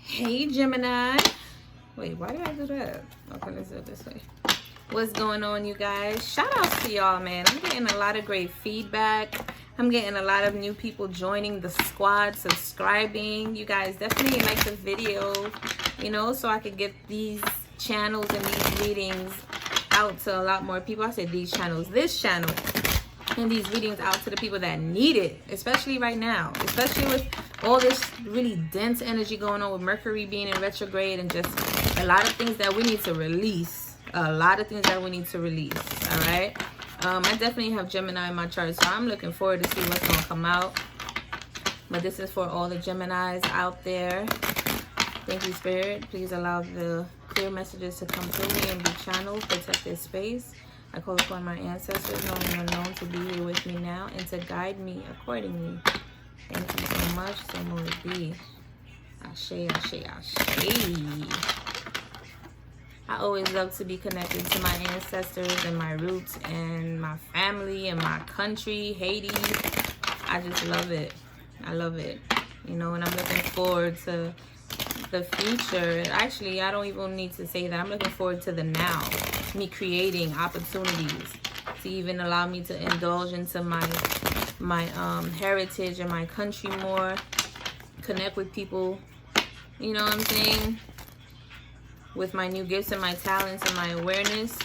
Hey Gemini. Wait, why did I do that? Okay, let's do it this way. What's going on, you guys? Shout outs to y'all, man. I'm getting a lot of great feedback. I'm getting a lot of new people joining the squad, subscribing. You guys definitely like the video, you know, so I could get these channels and these readings out to a lot more people. I said these channels, this channel, and these readings out to the people that need it, especially right now, especially with all this really dense energy going on with Mercury being in retrograde and just a lot of things that we need to release. All right. I definitely have Gemini in my chart, so I'm looking forward to see what's going to come out. But this is for all the Geminis out there. Thank you, Spirit. Please allow the clear messages to come through me and be channeled. Protect this space. I call upon my ancestors, known and unknown, to be here with me now and to guide me accordingly. Thank you so much. So may it be. Ashe, ashe, ashe. I always love to be connected to my ancestors and my roots and my family and my country, Haiti. I just love it. I love it. You know, and I'm looking forward to the future. Actually, I don't even need to say that. I'm looking forward to the now. Me creating opportunities to even allow me to indulge into my heritage and my country more. Connect with people, you know what I'm saying? With my new gifts and my talents and my awareness,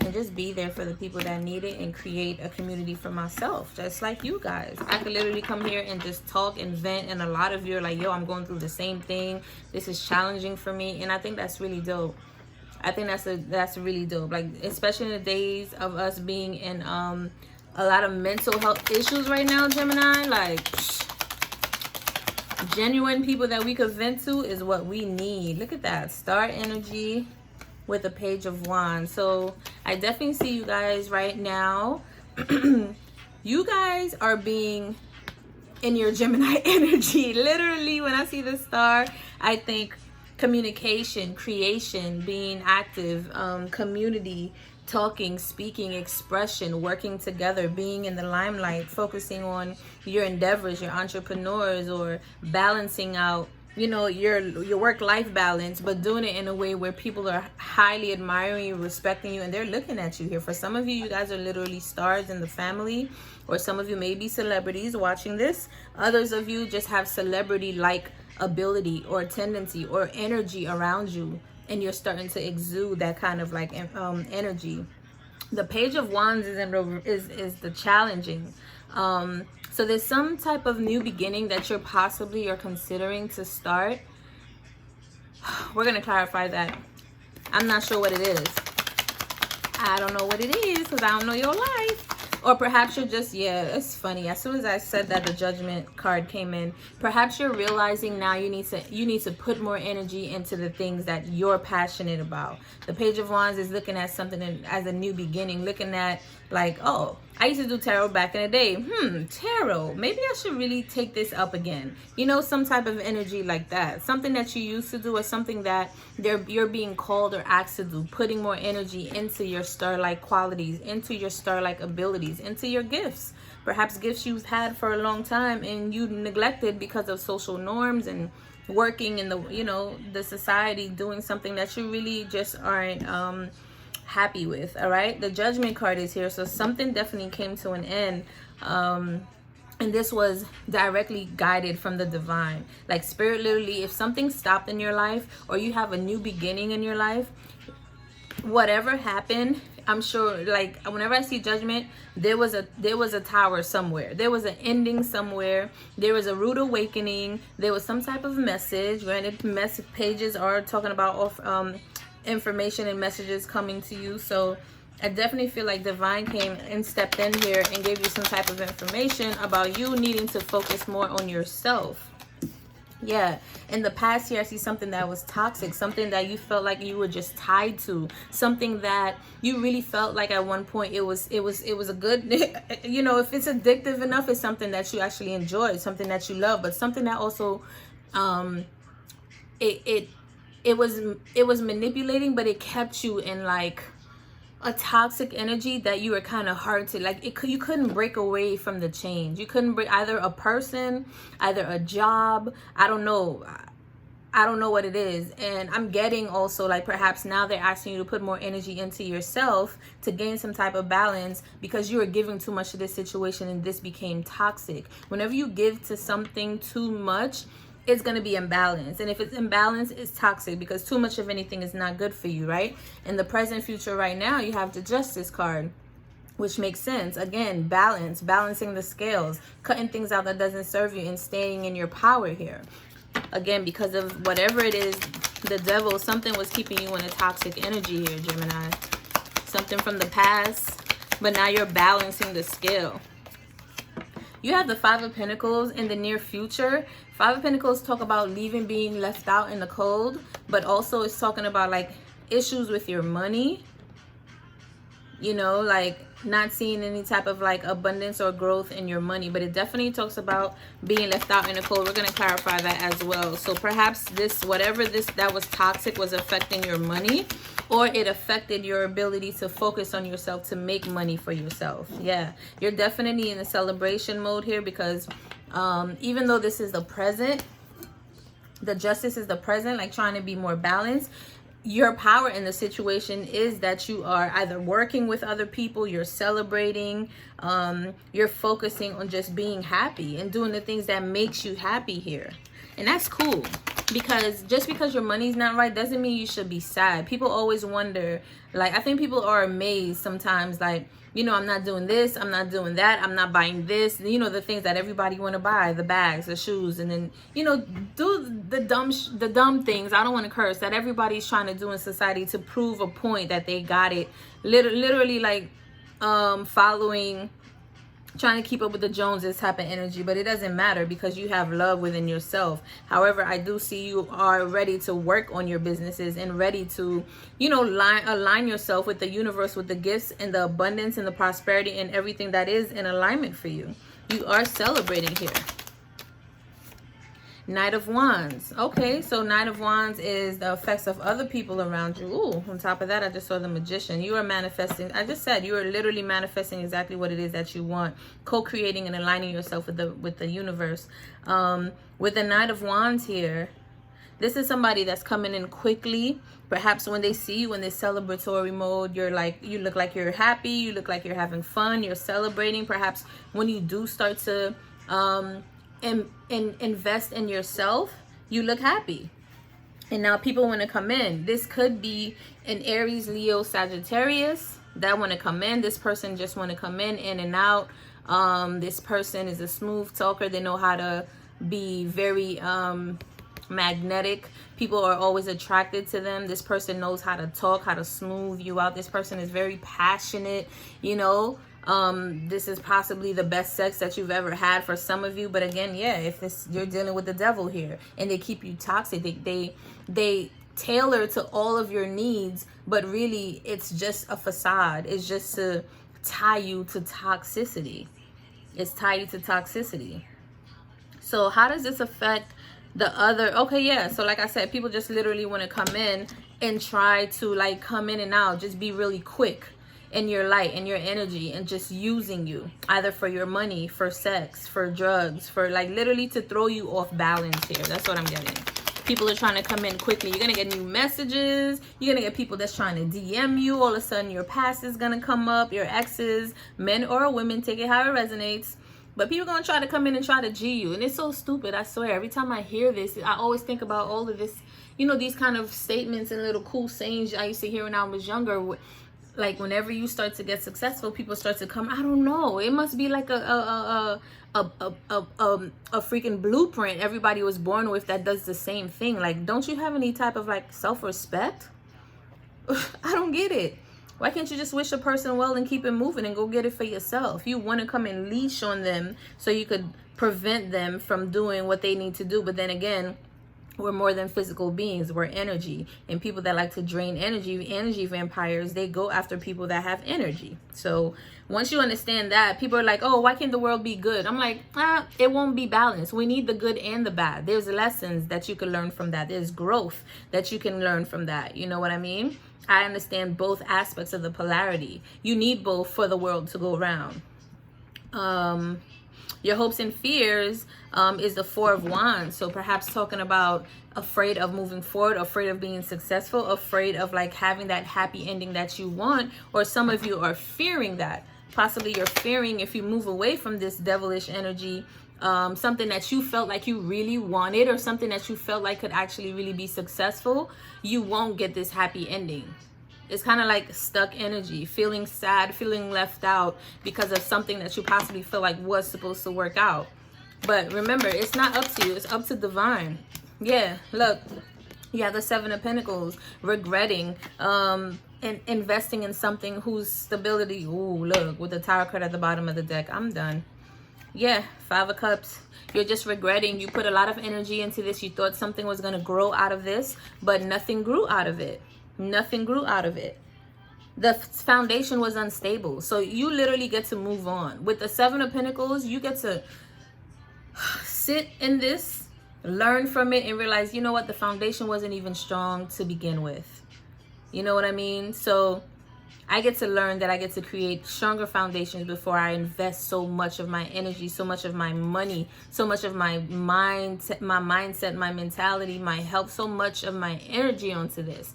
and just be there for the people that need it and create a community for myself, just like you guys. I could literally come here and just talk and vent, and a lot of you are like, yo, I'm going through the same thing. This is challenging for me, and I think that's really dope. I think that's really dope. Like, especially in the days of us being in a lot of mental health issues right now, Gemini, like genuine people that we could vent to is what we need. Look at that star energy with the Page of Wands. So I definitely see you guys right now. You guys are being in your Gemini energy. Literally, when I see the star, I think communication, creation, being active, community, talking, speaking, expression, working together, being in the limelight, focusing on your endeavors, your entrepreneurs, or balancing out, you know, your work-life balance, but doing it in a way where people are highly admiring you, respecting you, and they're looking at you here. For some of you, you guys are literally stars in the family, or some of you may be celebrities watching this. Others of you just have celebrity-like ability or tendency or energy around you, and you're starting to exude that kind of like energy. The Page of Wands is the challenging. So there's some type of new beginning that you're possibly or considering to start. We're going to clarify that. I'm not sure what it is. I don't know what it is because I don't know your life. Or perhaps you're just, yeah, it's funny. As soon as I said that, the Judgment card came in. Perhaps you're realizing now you need to put more energy into the things that you're passionate about. The Page of Wands is looking at something as a new beginning, looking at like, oh, I used to do tarot back in the day. Tarot. Maybe I should really take this up again. You know, some type of energy like that. Something that you used to do or something that you're being called or asked to do. Putting more energy into your star-like qualities, into your star-like abilities, into your gifts. Perhaps gifts you've had for a long time and you neglected because of social norms and working in the, you know, the society, doing something that you really just aren't happy with. All right, the Judgment card is here, so something definitely came to an end, and this was directly guided from the divine. Like Spirit, literally, if something stopped in your life or you have a new beginning in your life, whatever happened, I'm sure, like whenever I see Judgment, there was a tower somewhere, there was an ending somewhere, there was a rude awakening, there was some type of message. Granted, message pages are talking about information and messages coming to you, so I definitely feel like divine came and stepped in here and gave you some type of information about you needing to focus more on yourself. Yeah, in the past here, I see something that was toxic, something that you felt like you were just tied to, something that you really felt like at one point it was a good, you know, if it's addictive enough, it's something that you actually enjoy, something that you love, but something that also it was manipulating, but it kept you in like a toxic energy that you were kind of hard to, like, you couldn't break away from the change. You couldn't break either a person, either a job. I don't know. I don't know what it is. And I'm getting also like perhaps now they're asking you to put more energy into yourself to gain some type of balance because you were giving too much to this situation and this became toxic. Whenever you give to something too much, it's going to be imbalanced. And if it's imbalanced, it's toxic because too much of anything is not good for you, right? In the present future right now, you have the Justice card, which makes sense. Again, balance, balancing the scales, cutting things out that doesn't serve you and staying in your power here. Again, because of whatever it is, the devil, something was keeping you in a toxic energy here, Gemini. Something from the past, but now you're balancing the scale. You have the Five of Pentacles in the near future. Five of Pentacles talk about leaving, being left out in the cold, but also it's talking about like issues with your money. You know, like not seeing any type of like abundance or growth in your money, but it definitely talks about being left out in the cold. We're going to clarify that as well. So perhaps this, whatever this that was toxic was affecting your money, or it affected your ability to focus on yourself to make money for yourself. Yeah, you're definitely in a celebration mode here because even though this is the present, the Justice is the present, like trying to be more balanced. Your power in the situation is that you are either working with other people, you're celebrating, you're focusing on just being happy and doing the things that makes you happy here. And that's cool, because just because your money's not right doesn't mean you should be sad. People always wonder, like, I think people are amazed sometimes, like, you know, I'm not doing this, I'm not doing that, I'm not buying this, you know, the things that everybody want to buy, the bags, the shoes, and then, you know, do the dumb things, I don't want to curse, that everybody's trying to do in society to prove a point that they got it, literally like following, trying to keep up with the Joneses type of energy. But it doesn't matter because you have love within yourself. However, I do see you are ready to work on your businesses and ready to, you know, align yourself with the universe, with the gifts and the abundance and the prosperity and everything that is in alignment for you. You are celebrating here. Knight of Wands. Okay, so Knight of Wands is the effects of other people around you. Ooh, on top of that, I just saw the Magician. You are manifesting. I just said you are literally manifesting exactly what it is that you want. Co-creating and aligning yourself with the universe. With the Knight of Wands here, this is somebody that's coming in quickly. Perhaps when they see you in this celebratory mode, you're like, you look like you're happy. You look like you're having fun. You're celebrating. Perhaps when you do start to and invest in yourself, you look happy. And now people want to come in. This could be an Aries, Leo, Sagittarius that want to come in. This person just want to come in and out. This person is a smooth talker. They know how to be very magnetic. People are always attracted to them. This person knows how to talk, how to smooth you out. This person is very passionate, you know. This is possibly the best sex that you've ever had for some of you. But again, yeah, if this, you're dealing with the devil here and they keep you toxic, they tailor to all of your needs, but really it's just a facade. It's just to tie you to toxicity. It's tie you to toxicity. So how does this affect the other? Okay, yeah, so like I said, people just literally want to come in and try to like come in and out, just be really quick in your light and your energy and just using you either for your money, for sex, for drugs, for like literally to throw you off balance here. That's what I'm getting. People are trying to come in quickly. You're gonna get new messages. You're gonna get people that's trying to DM you. All of a sudden your past is gonna come up, your exes, men or women, take it how it resonates. But people gonna try to come in and try to G you. And it's so stupid, I swear. Every time I hear this, I always think about all of this, you know, these kind of statements and little cool sayings I used to hear when I was younger. Like whenever you start to get successful, people start to come. I don't know. It must be like a freaking blueprint everybody was born with that does the same thing. Like, don't you have any type of like self-respect? I don't get it. Why can't you just wish a person well and keep it moving and go get it for yourself? You want to come and leash on them so you could prevent them from doing what they need to do. But then again, we're more than physical beings. We're energy. And people that like to drain energy vampires, they go after people that have energy. So once you understand that, people are like, oh, why can't the world be good? I'm like, it won't be balanced. We need the good and the bad. There's lessons that you can learn from that. There's growth that you can learn from that. You know what I mean? I understand both aspects of the polarity. You need both for the world to go round. Your hopes and fears is the Four of Wands. So perhaps talking about afraid of moving forward, afraid of being successful, afraid of like having that happy ending that you want. Or some of you are fearing that. Possibly you're fearing if you move away from this devilish energy, something that you felt like you really wanted, or something that you felt like could actually really be successful, you won't get this happy ending. It's kind of like stuck energy, feeling sad, feeling left out because of something that you possibly feel like was supposed to work out. But remember, it's not up to you, it's up to divine. Yeah, look, you have the Seven of Pentacles, regretting, and investing in something whose stability, ooh, look, with the Tower card at the bottom of the deck. I'm done. Yeah, Five of Cups. You're just regretting. You put a lot of energy into this. You thought something was going to grow out of this, but nothing grew out of it. Nothing grew out of it. The foundation was unstable. So you literally get to move on. With the Seven of Pentacles, you get to sit in this, learn from it, and realize, you know what? The foundation wasn't even strong to begin with. You know what I mean? So I get to learn that I get to create stronger foundations before I invest so much of my energy, so much of my money, so much of my mindset, my mentality, my health, so much of my energy onto this.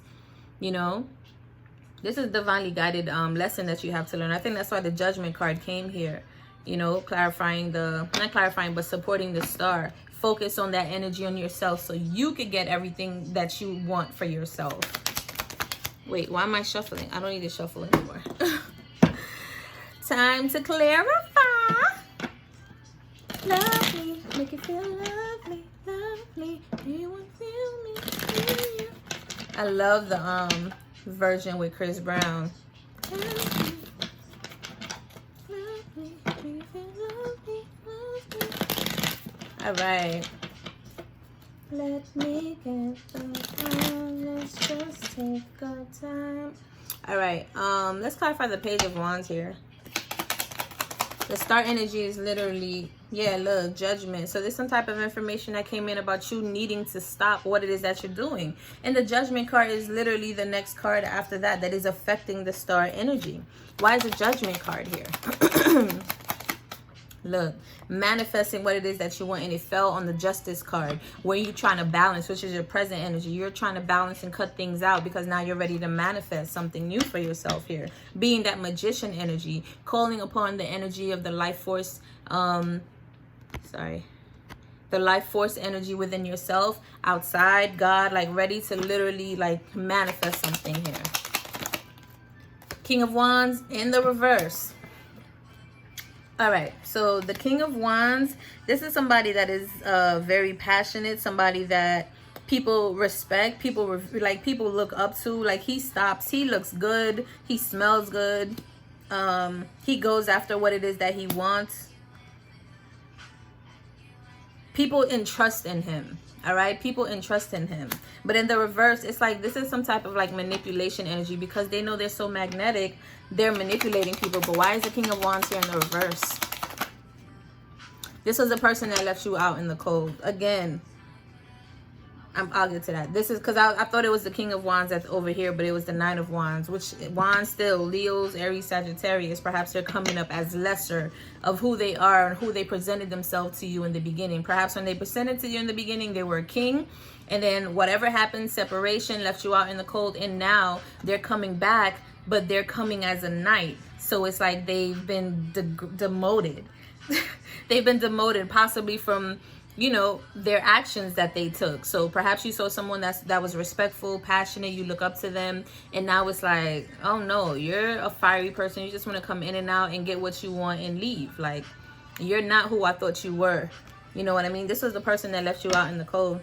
You know, this is divinely guided lesson that you have to learn. I think that's why the Judgment card came here. You know, clarifying not clarifying, but supporting the Star. Focus on that energy on yourself so you could get everything that you want for yourself. Wait, why am I shuffling? I don't need to shuffle anymore. Time to clarify. Love me, make it feel lovely, lovely. You want feel me, feel you. I love the version with Chris Brown. Love me, make it feel lovely, lovely. All right. Let me get the time. Let's just take our time. All right. Let's clarify the Page of Wands here. The Star energy is literally, yeah, look, Judgment. So there's some type of information that came in about you needing to stop what it is that you're doing. And the Judgment card is literally the next card after that is affecting the Star energy. Why is the Judgment card here? Look, manifesting what it is that you want, and it fell on the Justice card, where you're trying to balance, which is your present energy. You're trying to balance and cut things out because now you're ready to manifest something new for yourself here. Being that Magician energy, calling upon the energy of the life force, the life force energy within yourself, outside, God, like ready to literally like manifest something here. King of Wands in the reverse. All right, so the King of Wands, this is somebody that is very passionate, somebody that people respect, people look up to. Like, he stops, he looks good, he smells good, he goes after what it is that he wants. People entrust in him. All right, people entrust in him. But in the reverse, it's like this is some type of like manipulation energy, because they know they're so magnetic, they're manipulating people. But why is the King of Wands here in the reverse? This was a person that left you out in the cold. Again, I'll get to that. This is because I thought it was the King of Wands that's over here, but it was the Nine of Wands, which Wands still, Leos, Aries, Sagittarius. Perhaps they're coming up as lesser of who they are and who they presented themselves to you in the beginning. Perhaps when they presented to you in the beginning, they were a king, and then whatever happened, separation, left you out in the cold, and now they're coming back, but they're coming as a knight. So it's like they've been demoted. They've been demoted, possibly from, you know, their actions that they took. So perhaps you saw someone that was respectful, passionate, you look up to them, and now it's like, oh no, you're a fiery person, you just want to come in and out and get what you want and leave. Like, you're not who I thought you were. You know what I mean? This was the person that left you out in the cold.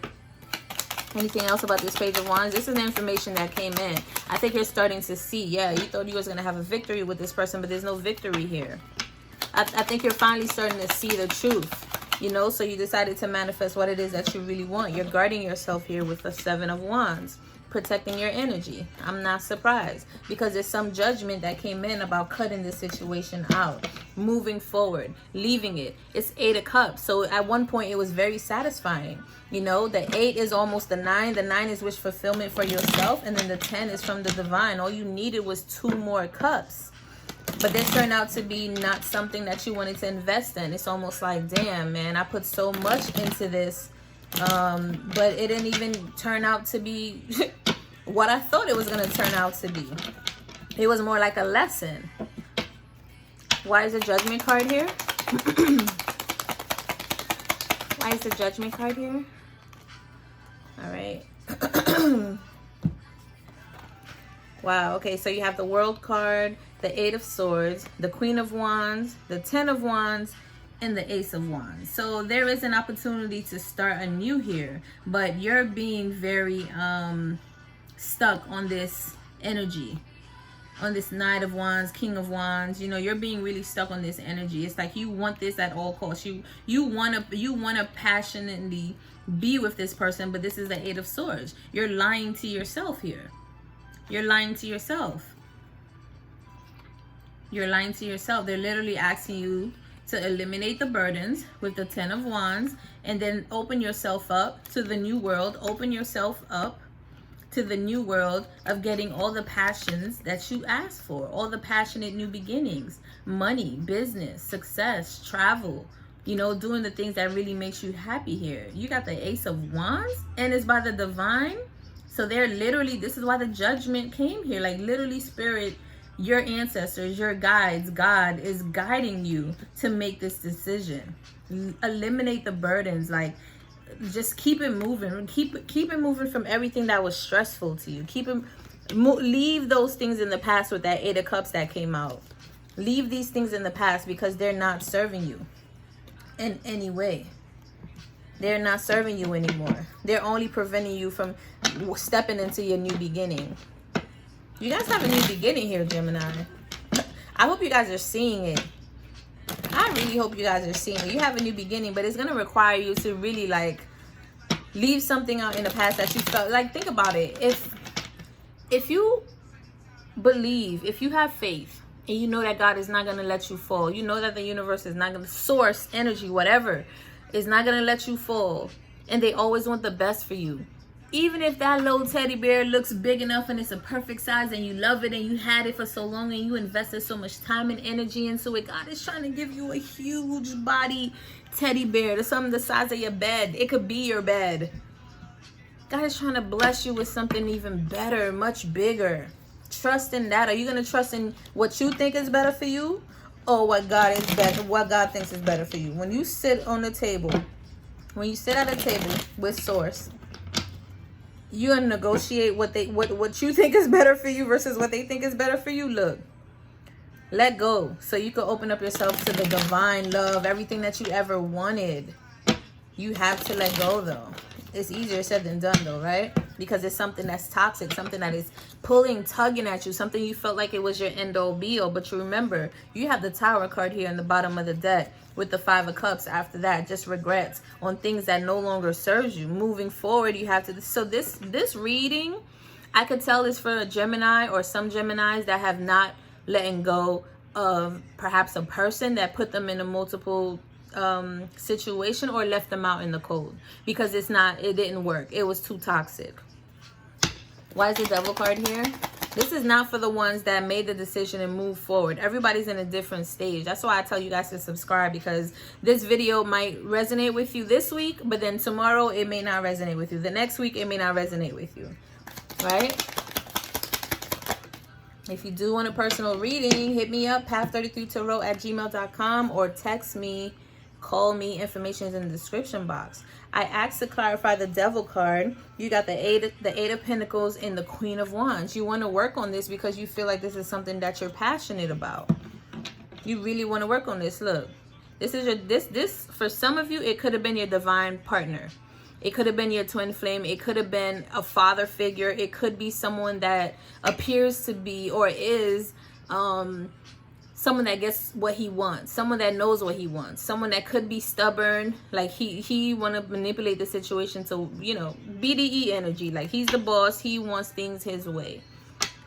Anything else about this Page of Wands? This is the information that came in. I think you're starting to see, yeah, you thought you was going to have a victory with this person, but there's no victory here. I think you're finally starting to see the truth, you know, so you decided to manifest what it is that you really want. You're guarding yourself here with the Seven of Wands, protecting your energy. I'm not surprised, because there's some judgment that came in about cutting this situation out, moving forward, leaving it. It's Eight of Cups. So at one point it was very satisfying. You know, the 8 is almost the 9. The 9 is wish fulfillment for yourself. And then the 10 is from the divine. All you needed was 2 more cups. But this turned out to be not something that you wanted to invest in. It's almost like, damn, man, I put so much into this, but it didn't even turn out to be what I thought it was going to turn out to be. It was more like a lesson. Why is the Judgment card here? Why is the Judgment card here? All right. Wow, okay, so you have the World card, the Eight of Swords, the Queen of Wands, the Ten of Wands, and the Ace of Wands. So there is an opportunity to start anew here, but you're being very stuck on this energy, on this Knight of Wands, King of Wands. You know, you're being really stuck on this energy. It's like you want this at all costs. You want to passionately be with this person, but this is the Eight of Swords. You're lying to yourself here. You're lying to yourself. You're lying to yourself. They're literally asking you to eliminate the burdens with the Ten of Wands, and then open yourself up to the new world. Open yourself up to the new world of getting all the passions that you asked for, all the passionate new beginnings, money, business, success, travel, you know, doing the things that really makes you happy here. You got the Ace of Wands, and it's by the divine. So they're literally, this is why the Judgment came here. Like literally, Spirit, your ancestors, your guides, God is guiding you to make this decision. Eliminate the burdens. Like, just keep it moving. Keep it moving from everything that was stressful to you. Leave those things in the past with that Eight of Cups that came out. Leave these things in the past because they're not serving you in any way. They're not serving you anymore. They're only preventing you from stepping into your new beginning. You guys have a new beginning here, Gemini. I hope you guys are seeing it. I really hope you guys are seeing it. You have a new beginning, but it's going to require you to really like leave something out in the past that you felt like. Think about it. If you believe, if you have faith, and you know that God is not going to let you fall, you know that the universe is not going to, source, energy, whatever, is not going to let you fall, and they always want the best for you. Even if that little teddy bear looks big enough and it's a perfect size and you love it and you had it for so long and you invested so much time and energy into it, God is trying to give you a huge body teddy bear. That's something the size of your bed. It could be your bed. God is trying to bless you with something even better, much bigger. Trust in that. Are you going to trust in what you think is better for you, or what God is better, what God thinks is better for you? When you sit on the table, when you sit at a table with Source, you gonna negotiate what you think is better for you versus what they think is better for you. Look, let go so you can open up yourself to the divine love, everything that you ever wanted. You have to let go though. It's easier said than done though, right? Because it's something that's toxic, something that is pulling, tugging at you, something you felt like it was your end all be all. But you remember, you have the Tower card here in the bottom of the deck with the Five of Cups. After that, just regrets on things that no longer serves you. Moving forward, you have to. So this reading, I could tell, is for a Gemini or some Geminis that have not letting go of perhaps a person that put them in a multiple situation or left them out in the cold, because it didn't work. It was too toxic. Why is the Devil card here? This is not for the ones that made the decision and moved forward. Everybody's in a different stage. That's why I tell you guys to subscribe, because this video might resonate with you this week, but then tomorrow it may not resonate with you. The next week it may not resonate with you, right? If you do want a personal reading, hit me up, path33tarot@gmail.com, or text me, call me. Information is in the description box. I asked to clarify the Devil card. You got the Eight of Pentacles and the Queen of Wands. You want to work on this because you feel like this is something that you're passionate about. You really want to work on this. Look, this is your this for some of you, it could have been your divine partner. It could have been your twin flame. It could have been a father figure. It could be someone that appears to be or is someone that gets what he wants, someone that knows what he wants, someone that could be stubborn, like he want to manipulate the situation to, you know, BDE energy, like he's the boss, he wants things his way.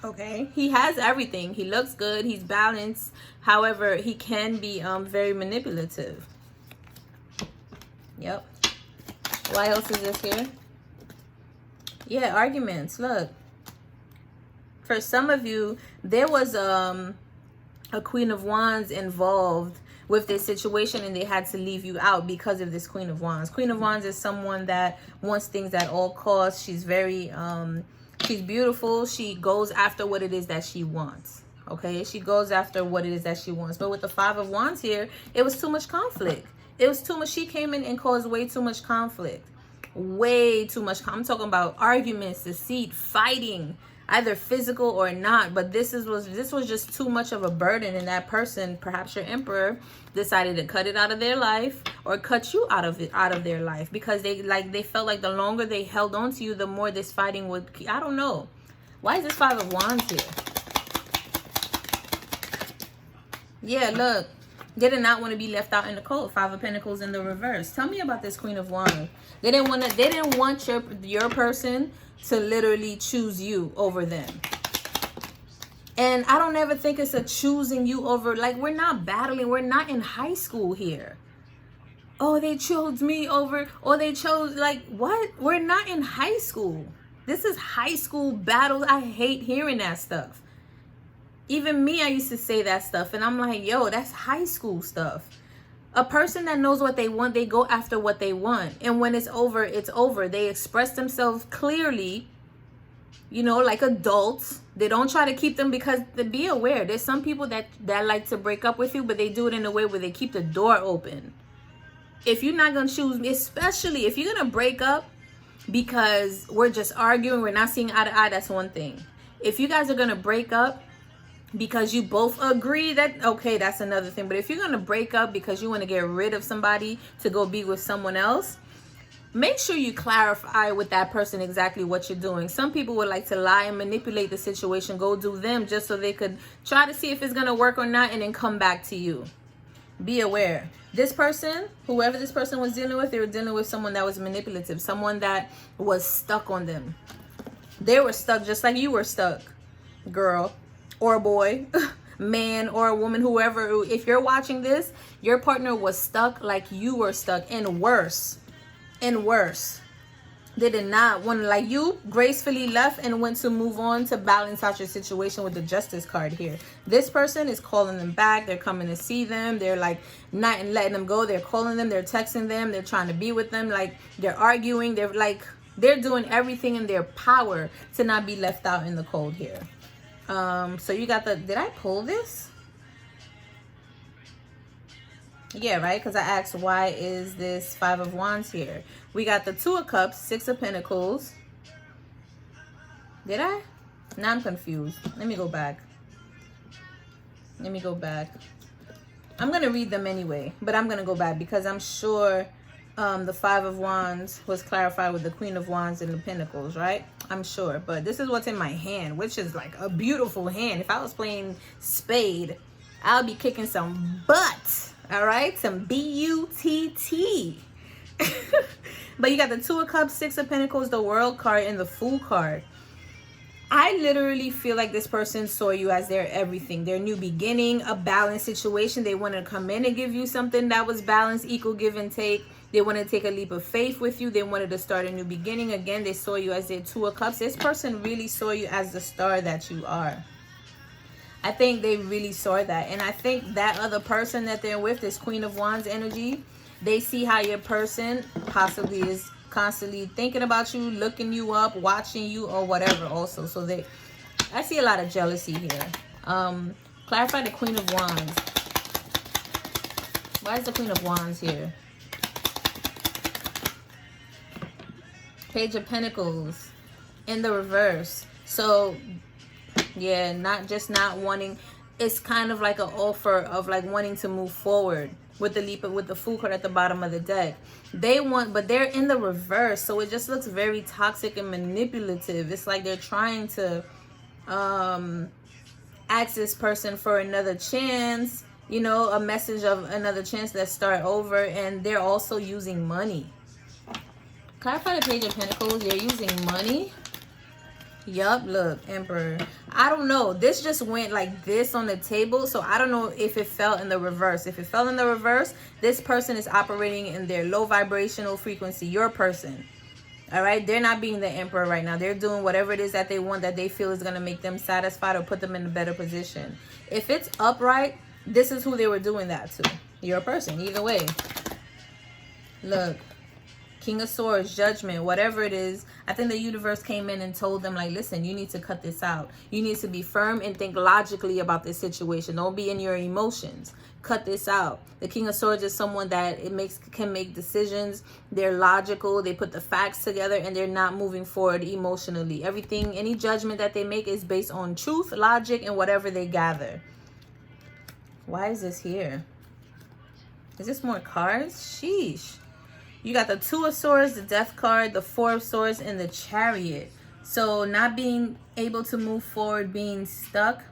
Okay, he has everything, he looks good, he's balanced. However, he can be very manipulative. Yep. Why else is this here? Yeah, arguments. Look, for some of you, there was a Queen of Wands involved with this situation, and they had to leave you out because of this Queen of Wands. Queen of Wands is someone that wants things at all costs. She's very she's beautiful. She goes after what it is that she wants. Okay, she goes after what it is that she wants. But with the Five of Wands here, it was too much conflict. It was too much. She came in and caused way too much conflict. Way too much. I'm talking about arguments, deceit, fighting, either physical or not. But this was just too much of a burden, and that person, perhaps your Emperor, decided to cut it out of their life, or cut you out of their life, because they felt like the longer they held on to you, the more this fighting would. I don't know. Why is this Five of Wands here? Yeah, look. They did not want to be left out in the cold. Five of Pentacles in the reverse. Tell me about this Queen of Wands. They didn't want your person to literally choose you over them. And I don't ever think it's a choosing you over. Like, we're not battling. We're not in high school here. Oh, they chose me over. Or they chose, like, what? We're not in high school. This is high school battles. I hate hearing that stuff. Even me, I used to say that stuff. And I'm like, yo, that's high school stuff. A person that knows what they want, they go after what they want. And when it's over, it's over. They express themselves clearly, you know, like adults. They don't try to keep them, because be aware, there's some people that like to break up with you, but they do it in a way where they keep the door open. If you're not going to choose me, especially if you're going to break up because we're just arguing, we're not seeing eye to eye, that's one thing. If you guys are going to break up because you both agree, that okay, that's another thing. But if you're going to break up because you want to get rid of somebody to go be with someone else, make sure you clarify with that person exactly what you're doing. Some people would like to lie and manipulate the situation, go do them just so they could try to see if it's going to work or not, and then come back to you. Be aware. This person, whoever this person was dealing with, they were dealing with someone that was manipulative, someone that was stuck on them. They were stuck just like you were stuck, girl. Or a boy, man, or a woman, whoever. If you're watching this, your partner was stuck like you were stuck, and worse. And worse. They did not want to, like, you gracefully left and went to move on to balance out your situation with the Justice card here. This person is calling them back. They're coming to see them. They're like not letting them go. They're calling them. They're texting them. They're trying to be with them. Like, they're arguing. They're doing everything in their power to not be left out in the cold here. So you got did I pull this? Yeah, right? Because I asked, why is this Five of Wands here? We got the Two of Cups, Six of Pentacles. Did I? Now I'm confused. Let me go back. I'm going to read them anyway, but I'm going to go back because I'm sure the Five of Wands was clarified with the Queen of Wands and the Pentacles, right? I'm sure. But this is what's in my hand, which is like a beautiful hand. If I was playing spade, I'll be kicking some butt. All right? Some B-U-T-T. But you got the Two of Cups, Six of Pentacles, the World card, and the Fool card. I literally feel like this person saw you as their everything, their new beginning, a balanced situation. They wanted to come in and give you something that was balanced, equal give and take. They wanted to take a leap of faith with you. They wanted to start a new beginning. Again, they saw you as their Two of Cups. This person really saw you as the star that you are. I think they really saw that. And I think that other person that they're with, this Queen of Wands energy, they see how your person possibly is constantly thinking about you, looking you up, watching you, or whatever also. So I see a lot of jealousy here. Clarify the Queen of Wands. Why is the Queen of Wands here? Page of Pentacles in the reverse. So yeah, not wanting. It's kind of like an offer of like wanting to move forward with the Fool card at the bottom of the deck. They want, but they're in the reverse, so it just looks very toxic and manipulative. It's like they're trying to ask this person for another chance, you know, a message of another chance, let's start over. And they're also using money. Clarify the Page of Pentacles. They're using money. Yup, look, Emperor. I don't know. This just went like this on the table, so I don't know if it fell in the reverse. If it fell in the reverse, this person is operating in their low vibrational frequency, your person. All right, they're not being the emperor right now. They're doing whatever it is that they want, that they feel is going to make them satisfied or put them in a better position. If it's upright, this is who they were doing that to. You're a person, either way. Look, King of Swords, Judgment, whatever it is. I think the universe came in and told them, like, listen, you need to cut this out. You need to be firm and think logically about this situation. Don't be in your emotions. Cut this out. The King of Swords is someone that can make decisions. They're logical. They put the facts together and they're not moving forward emotionally. Everything, any judgment that they make is based on truth, logic, and whatever they gather. Why is this here? Is this more cards? Sheesh. You got the Two of Swords, the Death card, the Four of Swords, and the Chariot. So not being able to move forward, being stuck.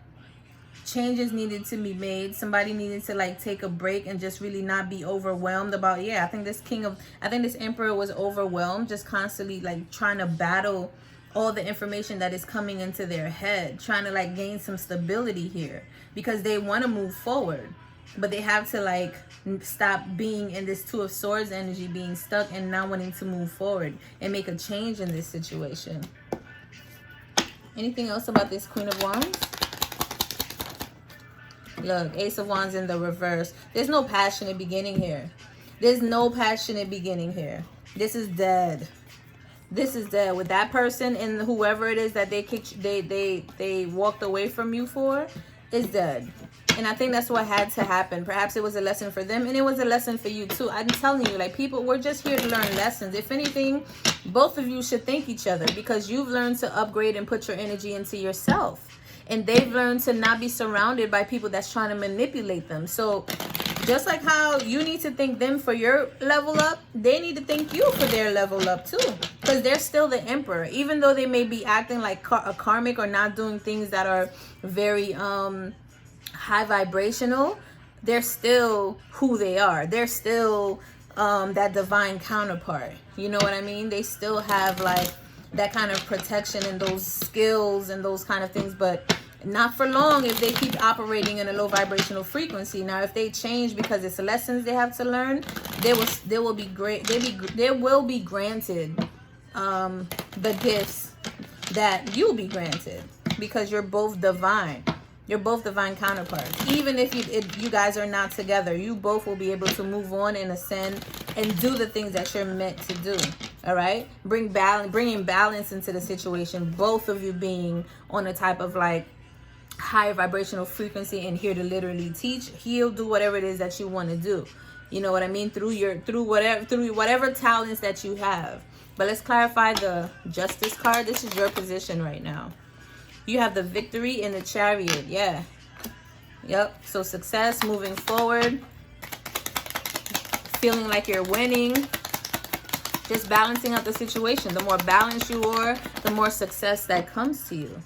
Changes needed to be made. Somebody needed to like take a break and just really not be overwhelmed about, yeah, I think this emperor was overwhelmed, just constantly like trying to battle all the information that is coming into their head, trying to like gain some stability here because they want to move forward, but they have to like stop being in this Two of Swords energy, being stuck and not wanting to move forward and make a change in this situation. Anything else about this Queen of Wands? Look, Ace of Wands in the reverse. There's no passionate beginning here. There's no passionate beginning here. This is dead. This is dead. With that person and whoever it is that they walked away from you for is dead. And I think that's what had to happen. Perhaps it was a lesson for them and it was a lesson for you too. I'm telling you, like, people, we're just here to learn lessons. If anything, both of you should thank each other because you've learned to upgrade and put your energy into yourself. And they've learned to not be surrounded by people that's trying to manipulate them. So just like how you need to thank them for your level up, they need to thank you for their level up too. Because they're still the emperor. Even though they may be acting like a karmic or not doing things that are very high vibrational, they're still who they are. They're still that divine counterpart. You know what I mean? They still have like that kind of protection and those skills and those kind of things, but not for long if they keep operating in a low vibrational frequency. Now, if they change because it's lessons they have to learn, they will be granted the gifts that you'll be granted because you're both divine. You're both divine counterparts. Even if you guys are not together, you both will be able to move on and ascend and do the things that you're meant to do. All right, bringing balance into the situation. Both of you being on a type of like high vibrational frequency and here to literally teach, heal, do whatever it is that you want to do. You know what I mean? Through whatever talents that you have. But let's clarify the Justice card. This is your position right now. You have the Victory in the Chariot. Yeah. Yep. So success, moving forward, feeling like you're winning. Just balancing out the situation. The more balanced you are, the more success that comes to you.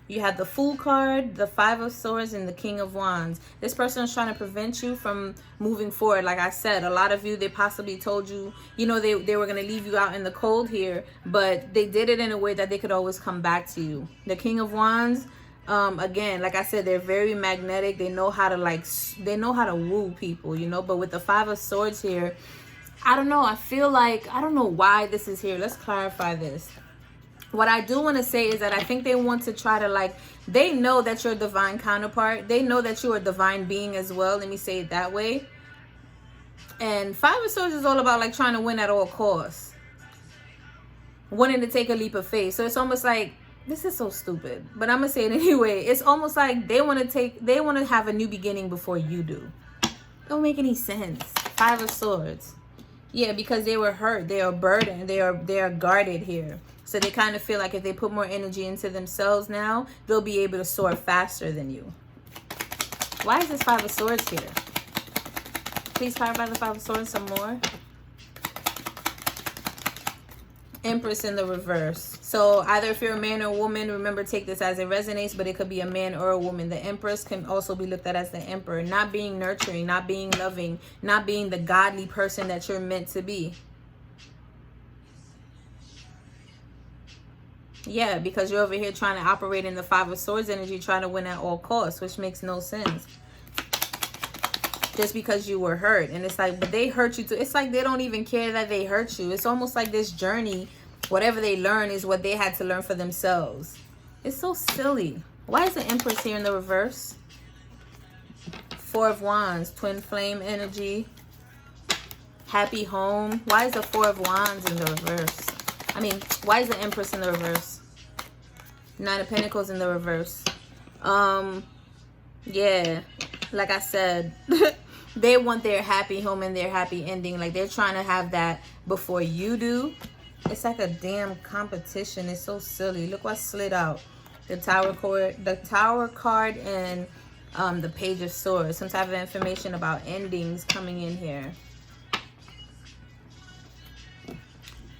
You have the Fool card, the Five of Swords, and the King of Wands. This person is trying to prevent you from moving forward. Like I said, a lot of you, they possibly told you, you know, they were going to leave you out in the cold here, but they did it in a way that they could always come back to you. The King of Wands, again, like I said, they're very magnetic. They know how to woo people, you know, but with the Five of Swords here, I don't know. I feel like, I don't know why this is here. Let's clarify this. What I do want to say is that I think they want to try to like, they know that you're a divine counterpart. They know that you're a divine being as well. Let me say it that way. And Five of Swords is all about like trying to win at all costs. Wanting to take a leap of faith. So it's almost like, this is so stupid, but I'm going to say it anyway. It's almost like they want to have a new beginning before you do. Don't make any sense. Five of Swords. Yeah, because they were hurt. They are burdened. They are guarded here. So they kind of feel like if they put more energy into themselves now, they'll be able to soar faster than you. Why is this Five of Swords here? Please clarify the Five of Swords some more. Empress in the reverse. So either if you're a man or a woman, remember, take this as it resonates, but it could be a man or a woman. The Empress can also be looked at as the Emperor. Not being nurturing, not being loving, not being the godly person that you're meant to be. Yeah, because you're over here trying to operate in the Five of Swords energy, trying to win at all costs, which makes no sense. just because you were hurt. And it's like, but they hurt you too. It's like they don't even care that they hurt you. It's almost like this journey, whatever they learn is what they had to learn for themselves. It's so silly. Why is the Empress here in the reverse? Four of Wands, twin flame energy, happy home. Why is the Four of Wands in the reverse? I mean, why is the Empress in the reverse? Nine of Pentacles in the reverse. Yeah, like I said, they want their happy home and their happy ending. Like they're trying to have that before you do. It's like a damn competition. It's so silly. Look what slid out. The Tower card, and the Page of Swords. Some type of information about endings coming in here.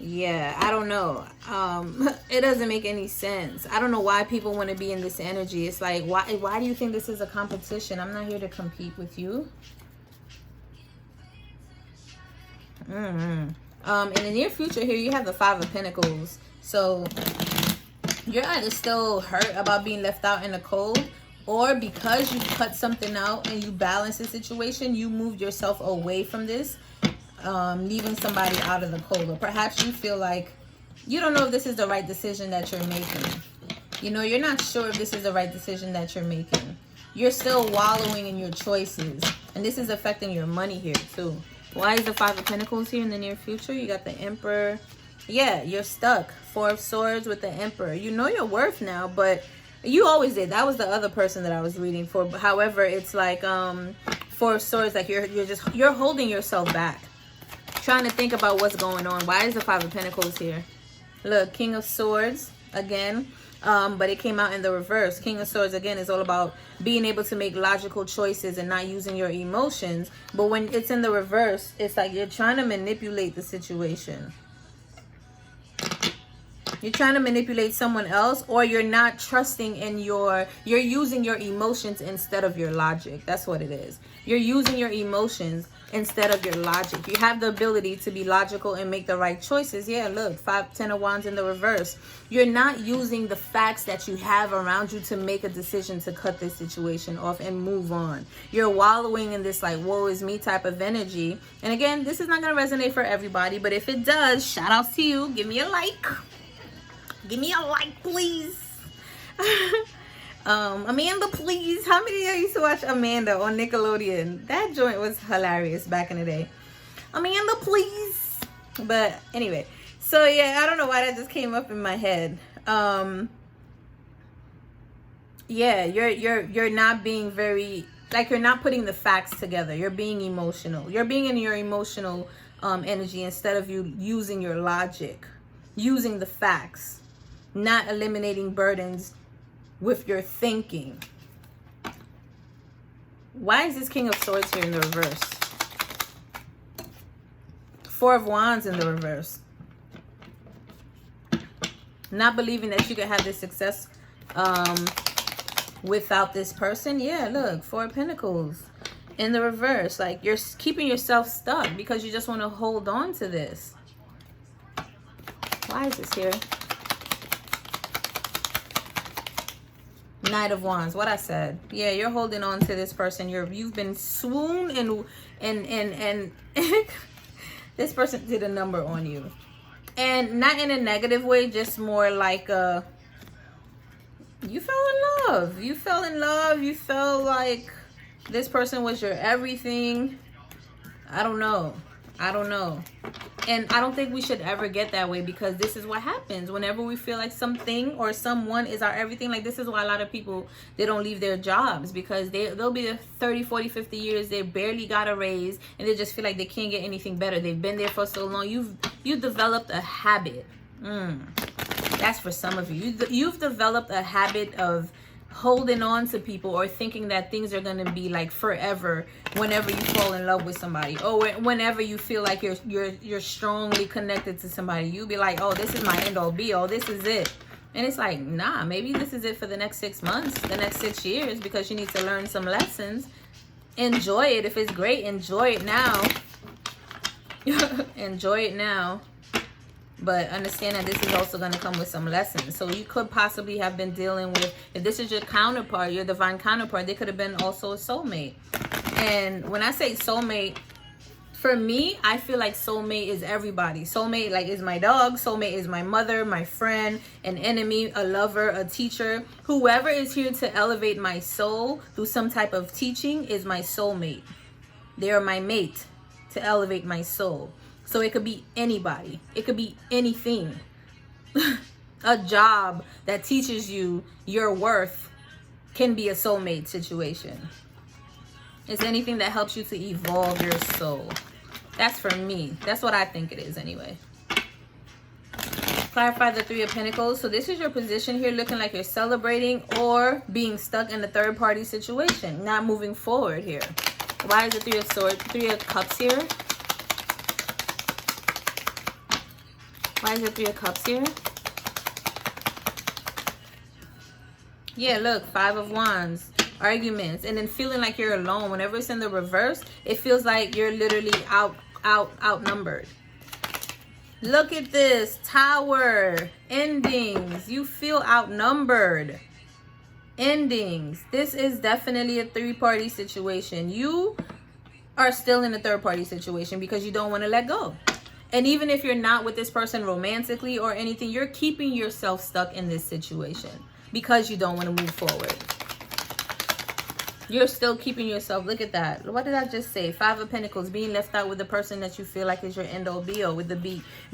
Yeah, I don't know. It doesn't make any sense. I don't know why people want to be in this energy. It's like, why do you think this is a competition? I'm not here to compete with you. In the near future here, you have the Five of Pentacles. So you're either still hurt about being left out in the cold, or because you cut something out and you balance the situation, you moved yourself away from this, leaving somebody out of the cold. Or perhaps you feel like you don't know if this is the right decision that you're making. You know, you're not sure if this is the right decision that you're making. You're still wallowing in your choices, and this is affecting your money here too. Why is the Five of Pentacles here in the near future? You got the Emperor. Yeah, you're stuck. Four of Swords with the Emperor. You know your worth now, but you always did. That was the other person that I was reading for. However, it's like Four of Swords, like you're holding yourself back, trying to think about what's going on. Why is the Five of Pentacles here? Look, King of Swords again, but it came out in the reverse. King of Swords again is all about being able to make logical choices and not using your emotions. But when it's in the reverse, it's like you're trying to manipulate the situation. You're trying to manipulate someone else, or you're not trusting in you're using your emotions instead of your logic. That's what it is. You're using your emotions instead of your logic. You have the ability to be logical and make the right choices. Yeah, look, Ten of Wands in the reverse. You're not using the facts that you have around you to make a decision to cut this situation off and move on. You're wallowing in this like woe is me type of energy. And again, this is not going to resonate for everybody, but if it does, shout out to you. Give me a like. Give me a like, please. Amanda, please. How many of you used to watch Amanda on Nickelodeon? That joint was hilarious back in the day. Amanda, please. But anyway, so yeah, I don't know why that just came up in my head. Yeah, you're not being very, like, you're not putting the facts together. You're being emotional. You're being in your emotional energy instead of you using your logic, using the facts, not eliminating burdens with your thinking. Why is this King of Swords here in the reverse? Four of Wands in the reverse. Not believing that you could have this success without this person. Yeah, look, Four of Pentacles in the reverse. Like you're keeping yourself stuck because you just want to hold on to this. Why is this here? Knight of Wands. What I said. Yeah, you're holding on to this person. You've been swooned and this person did a number on you. And not in a negative way, just more like you fell in love. You fell in love. You felt like this person was your everything. I don't know. And I don't think we should ever get that way, because this is what happens whenever we feel like something or someone is our everything. Like, this is why a lot of people, they don't leave their jobs, because they'll be there 30, 40, 50 years. They barely got a raise and they just feel like they can't get anything better. They've been there for so long. You've developed a habit. That's for some of you. You've developed a habit of holding on to people or thinking that things are going to be like forever whenever you fall in love with somebody, or whenever you feel like you're strongly connected to somebody. You'll be like, oh, this is my end all be all, this is it. And it's like, nah, maybe this is it for the next 6 months, the next 6 years, because you need to learn some lessons. Enjoy it. If it's great, enjoy it now. Enjoy it now. But understand that this is also going to come with some lessons. So you could possibly have been dealing with, if this is your counterpart, your divine counterpart, they could have been also a soulmate. And when I say soulmate, for me, I feel like soulmate is everybody. Soulmate like is my dog. Soulmate is my mother, my friend, an enemy, a lover, a teacher. Whoever is here to elevate my soul through some type of teaching is my soulmate. They are my mate to elevate my soul. So it could be anybody. It could be anything. A job that teaches you your worth can be a soulmate situation. It's anything that helps you to evolve your soul. That's for me. That's what I think it is anyway. Clarify the Three of Pentacles. So this is your position here, looking like you're celebrating or being stuck in a third party situation, not moving forward here. Why is the Three of Swords, Three of Cups here? Why is the Three of Cups here? Yeah, look, Five of Wands. Arguments, and then feeling like you're alone. Whenever it's in the reverse, it feels like you're literally outnumbered. Look at this. Tower. Endings. You feel outnumbered. Endings. This is definitely a three-party situation. You are still in a third-party situation because you don't want to let go. And even if you're not with this person romantically or anything, you're keeping yourself stuck in this situation because you don't want to move forward. You're still keeping yourself. Look at that. What did I just say? Five of Pentacles. Being left out with the person that you feel like is your end all be all, with the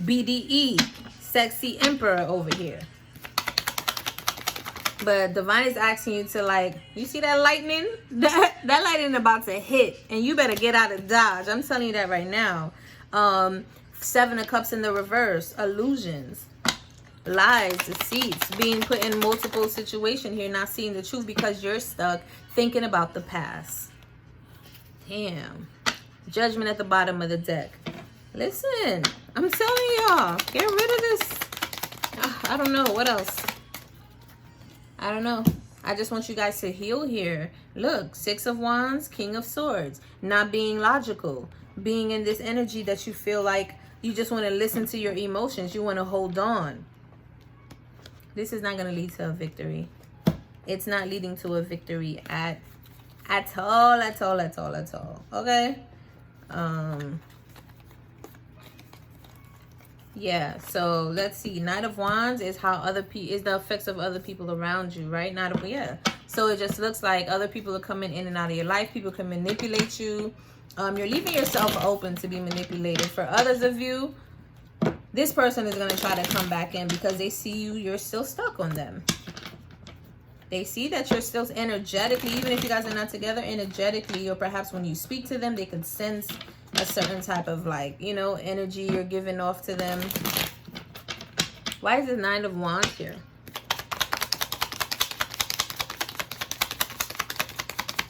BDE. Sexy Emperor over here. But Divine is asking you to, like, you see that lightning? That lightning about to hit. And you better get out of Dodge. I'm telling you that right now. Seven of Cups in the reverse. Illusions. Lies, deceits, being put in multiple situations here, not seeing the truth because you're stuck thinking about the past. Damn. Judgment at the bottom of the deck. Listen, I'm telling y'all, get rid of this. I don't know. What else? I don't know. I just want you guys to heal here. Look, Six of Wands, King of Swords. Not being logical. Being in this energy that you feel like you just want to listen to your emotions. You want to hold on. This is not going to lead to a victory. It's not leading to a victory at all. Okay? Yeah, so let's see. Knight of Wands is how is the effects of other people around you, right? Yeah. So it just looks like other people are coming in and out of your life. People can manipulate you. You're leaving yourself open to be manipulated. For others of you, this person is going to try to come back in because they see you're still stuck on them. They see that you're still energetically, even if you guys are not together, energetically, or perhaps when you speak to them, they can sense a certain type of, like, you know, energy you're giving off to them. Why is the Nine of Wands here?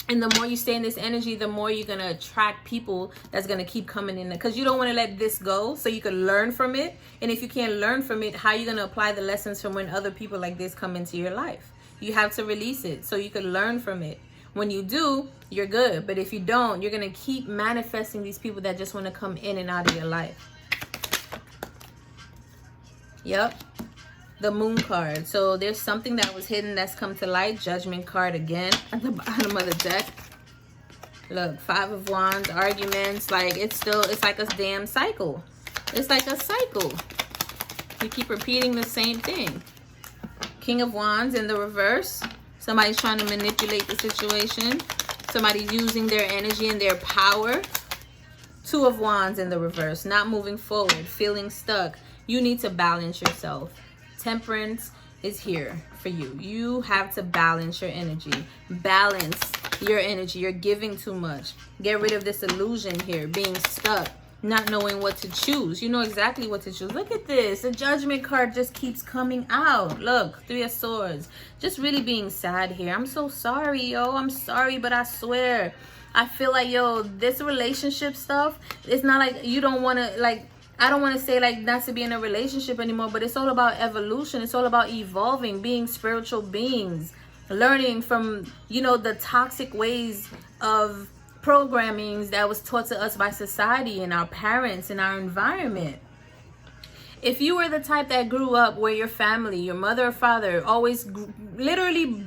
And the more you stay in this energy, the more you're going to attract people that's going to keep coming in. Because you don't want to let this go so you can learn from it. And if you can't learn from it, how are you going to apply the lessons from when other people like this come into your life? You have to release it so you can learn from it. When you do, you're good. But if you don't, you're going to keep manifesting these people that just want to come in and out of your life. Yep. The Moon card. So there's something that was hidden that's come to light. Judgment card again at the bottom of the deck. Look, Five of Wands, arguments. Like, it's like a damn cycle. It's like a cycle. You keep repeating the same thing. King of Wands in the reverse. Somebody's trying to manipulate the situation. Somebody's using their energy and their power. Two of Wands in the reverse. Not moving forward. Feeling stuck. You need to balance yourself. Temperance is here for you. You have to balance your energy. Balance your energy. You're giving too much. Get rid of this illusion here. Being stuck. Not knowing what to choose. You know exactly what to choose. Look at this. The Judgment card just keeps coming out. Look, Three of Swords. Just really being sad here. I'm so sorry, yo. I'm sorry, but I swear. I feel like, yo, this relationship stuff, it's not like you don't want to, like, I don't want to say like not to be in a relationship anymore, but it's all about evolution. It's all about evolving, being spiritual beings, learning from, you know, the toxic ways of programmings that was taught to us by society and our parents and our environment. If you were the type that grew up where your family, your mother or father always literally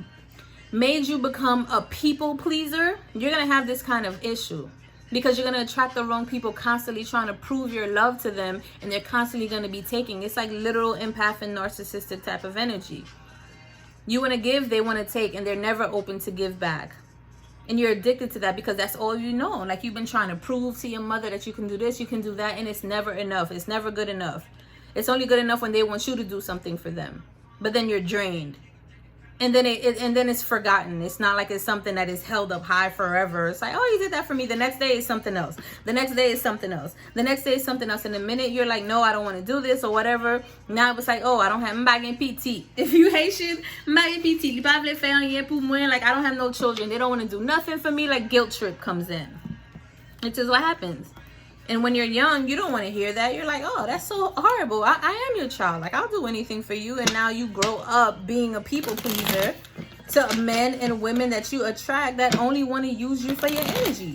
made you become a people pleaser, you're going to have this kind of issue. Because you're going to attract the wrong people, constantly trying to prove your love to them, and they're constantly going to be taking. It's like literal empath and narcissistic type of energy. You want to give, they want to take, and they're never open to give back. And you're addicted to that because that's all you know. Like, you've been trying to prove to your mother that you can do this, you can do that, and it's never enough. It's never good enough. It's only good enough when they want you to do something for them. But then you're drained. And then it's forgotten. It's not like it's something that is held up high forever. It's like, oh, you did that for me. The next day is something else. The next day is something else. The next day is something else. And the minute you're like, no, I don't want to do this or whatever, now it's like, oh, I don't have PT. If you Haitian, PT. Like, I don't have no children. They don't want to do nothing for me. Like, guilt trip comes in. Which is what happens. And when you're young, you don't want to hear that. You're like, oh, that's so horrible. I am your child. Like, I'll do anything for you. And now you grow up being a people pleaser to men and women that you attract that only want to use you for your energy.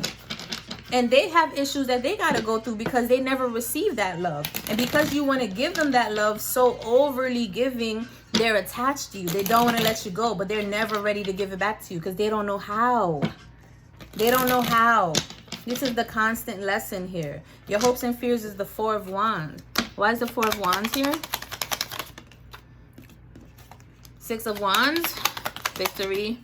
And they have issues that they got to go through because they never received that love. And because you want to give them that love, so overly giving, they're attached to you. They don't want to let you go, but they're never ready to give it back to you because they don't know how. They don't know how. This is the constant lesson here. Your hopes and fears is the Four of Wands. Why is the Four of Wands here? Six of Wands. Victory.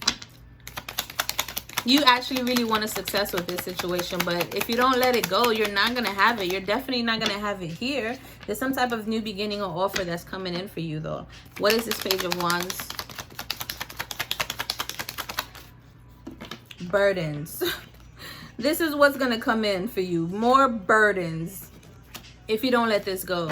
You actually really want a success with this situation, but if you don't let it go, you're not going to have it. You're definitely not going to have it here. There's some type of new beginning or offer that's coming in for you, though. What is this Page of Wands? Burdens. This is what's going to come in for you. More burdens if you don't let this go.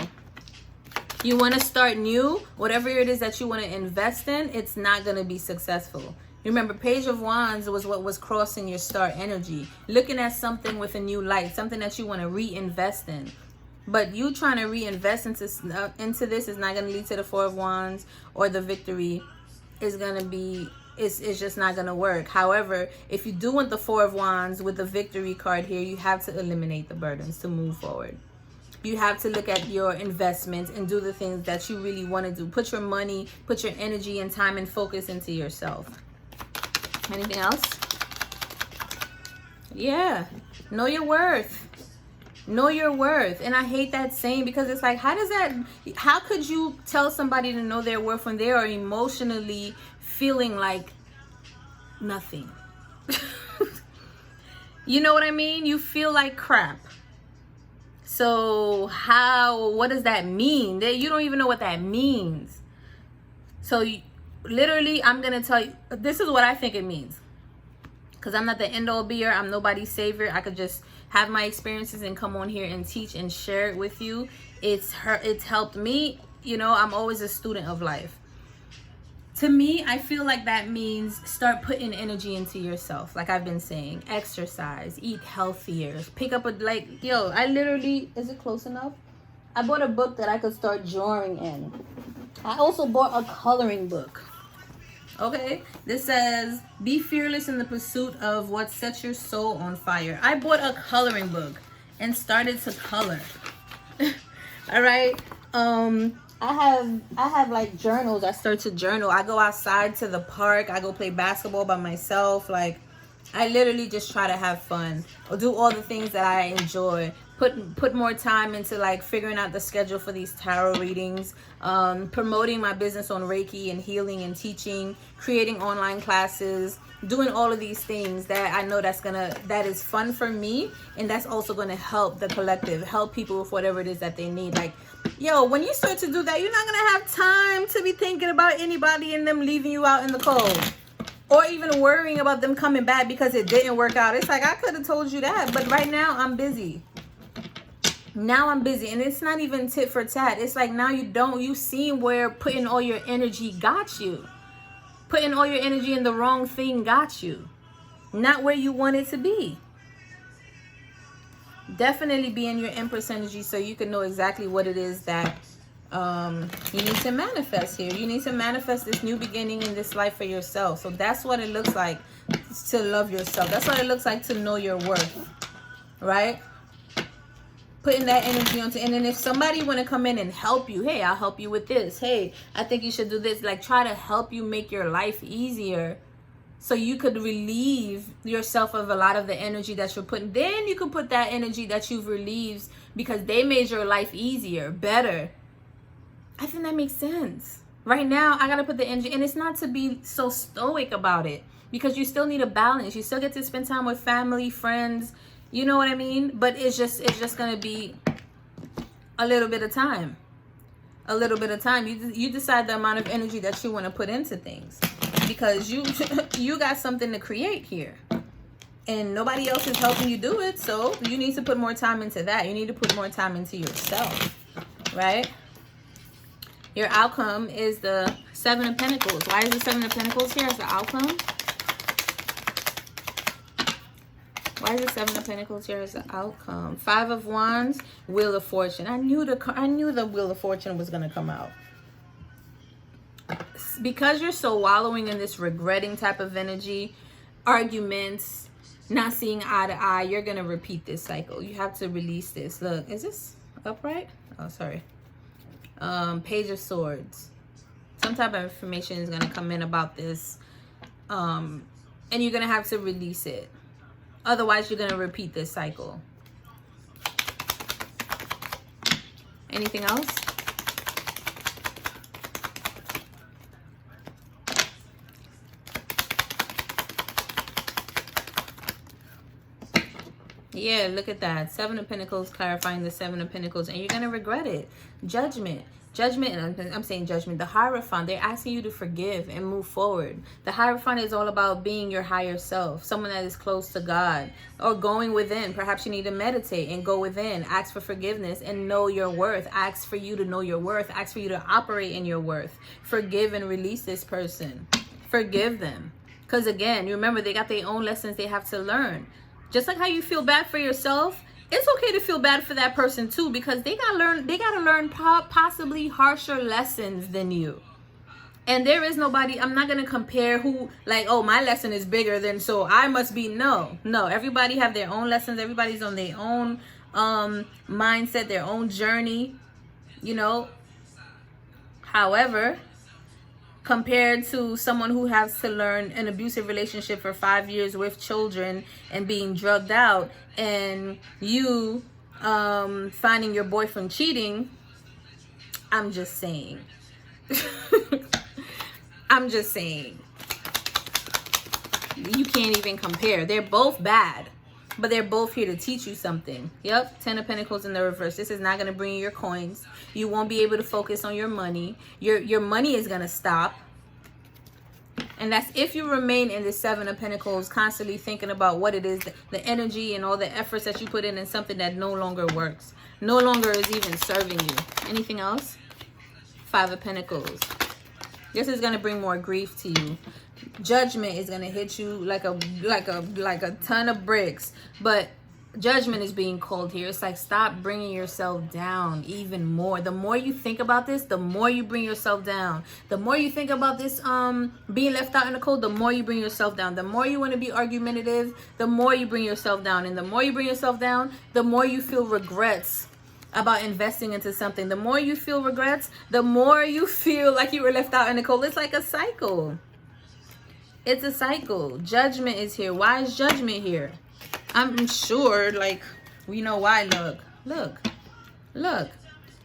You want to start new. Whatever it is that you want to invest in, it's not going to be successful. Remember, Page of Wands was what was crossing your star energy. Looking at something with a new light. Something that you want to reinvest in. But you trying to reinvest into this is not going to lead to the Four of Wands or the victory. Is going to be... It's just not going to work. However, if you do want the Four of Wands with the victory card here, you have to eliminate the burdens to move forward. You have to look at your investments and do the things that you really want to do. Put your money, put your energy and time and focus into yourself. Anything else? Yeah. Know your worth. Know your worth. And I hate that saying because it's like, how could you tell somebody to know their worth when they are emotionally feeling like nothing? You know what I mean? You feel like crap. So what does that mean? You don't even know what that means. So literally, I'm going to tell you, this is what I think it means. Because I'm not the end all be all. I'm nobody's savior. I could just have my experiences and come on here and teach and share it with you. It's helped me. You know, I'm always a student of life. To me, I feel like that means start putting energy into yourself. Like I've been saying, exercise, eat healthier, pick up I literally, is it close enough? I bought a book that I could start drawing in. I also bought a coloring book. Okay, this says, be fearless in the pursuit of what sets your soul on fire. I bought a coloring book and started to color. All right. I have like journals. I start to journal. I go outside to the park. I go play basketball by myself. Like, I literally just try to have fun or do all the things that I enjoy. Put more time into like figuring out the schedule for these tarot readings, promoting my business on Reiki and healing and teaching, creating online classes, doing all of these things that I know that is fun for me, and that's also gonna help the collective, help people with whatever it is that they need. Like, yo, when you start to do that, you're not gonna have time to be thinking about anybody and them leaving you out in the cold. Or even worrying about them coming back because it didn't work out. It's like, I could have told you that, but right now I'm busy. Now I'm busy, and it's not even tit for tat. It's like now you seen where putting all your energy got you. Putting all your energy in the wrong thing got you. Not where you want it to be. Definitely be in your Empress energy so you can know exactly what it is that you need to manifest here. You need to manifest this new beginning in this life for yourself. So that's what it looks like to love yourself. That's what it looks like to know your worth. Right? Putting that energy onto, and then if somebody want to come in and help you, hey, I'll help you with this. Hey, I think you should do this. Like, try to help you make your life easier so you could relieve yourself of a lot of the energy that you're putting. Then you could put that energy that you've relieved because they made your life easier, better. I think that makes sense. Right now, I gotta put the energy, and it's not to be so stoic about it, because you still need a balance. You still get to spend time with family, friends, you know what I mean? But it's just gonna be a little bit of time. A little bit of time. You decide the amount of energy that you want to put into things, because you got something to create here, and nobody else is helping you do it. So you need to put more time into that. You need to put more time into yourself, right? Your outcome is the Seven of Pentacles. Why is the Seven of Pentacles here as the outcome? Why is the Seven of Pentacles here as the outcome? Five of Wands, Wheel of Fortune. I knew the Wheel of Fortune was going to come out. Because you're so wallowing in this regretting type of energy, arguments, not seeing eye to eye, you're going to repeat this cycle. You have to release this. Look, is this upright? Oh, sorry. Page of Swords. Some type of information is going to come in about this. And you're going to have to release it. Otherwise, you're going to repeat this cycle. Anything else? Yeah, look at that. Seven of Pentacles, clarifying the Seven of Pentacles. And you're going to regret it. Judgment. Judgment, and I'm saying judgment. The Hierophant, they're asking you to forgive and move forward. The Hierophant is all about being your higher self. Someone that is close to God. Or going within. Perhaps you need to meditate and go within. Ask for forgiveness and know your worth. Ask for you to know your worth. Ask for you to operate in your worth. Forgive and release this person. Forgive them. Because again, you remember they got their own lessons they have to learn. Just like how you feel bad for yourself, it's okay to feel bad for that person too, because they gotta learn possibly harsher lessons than you. And there is nobody, I'm not gonna compare who, like, oh, my lesson is bigger than, so I must be. No, everybody have their own lessons. Everybody's on their own mindset, their own journey, you know. However, compared to someone who has to learn an abusive relationship for 5 years with children and being drugged out, and you finding your boyfriend cheating, I'm just saying. I'm just saying. You can't even compare. They're both bad, but they're both here to teach you something. Yep, Ten of Pentacles in the reverse. This is not going to bring you your coins. You won't be able to focus on your money. Your money is going to stop. And that's if you remain in the Seven of Pentacles, constantly thinking about what it is, the energy and all the efforts that you put in something that no longer works. No longer is even serving you. Anything else? Five of Pentacles. This is going to bring more grief to you. Judgment is going to hit you like a ton of bricks. But judgment is being called here. It's like, stop bringing yourself down even more. The more you think about this, the more you bring yourself down. The more you think about this being left out in the cold, the more you bring yourself down. The more you want to be argumentative, the more you bring yourself down. And the more you bring yourself down, the more you feel regrets about investing into something. The more you feel regrets, the more you feel like you were left out in the cold. It's like a cycle. It's a cycle. Judgment is here. Why is judgment here? I'm sure, like, we know why. Look.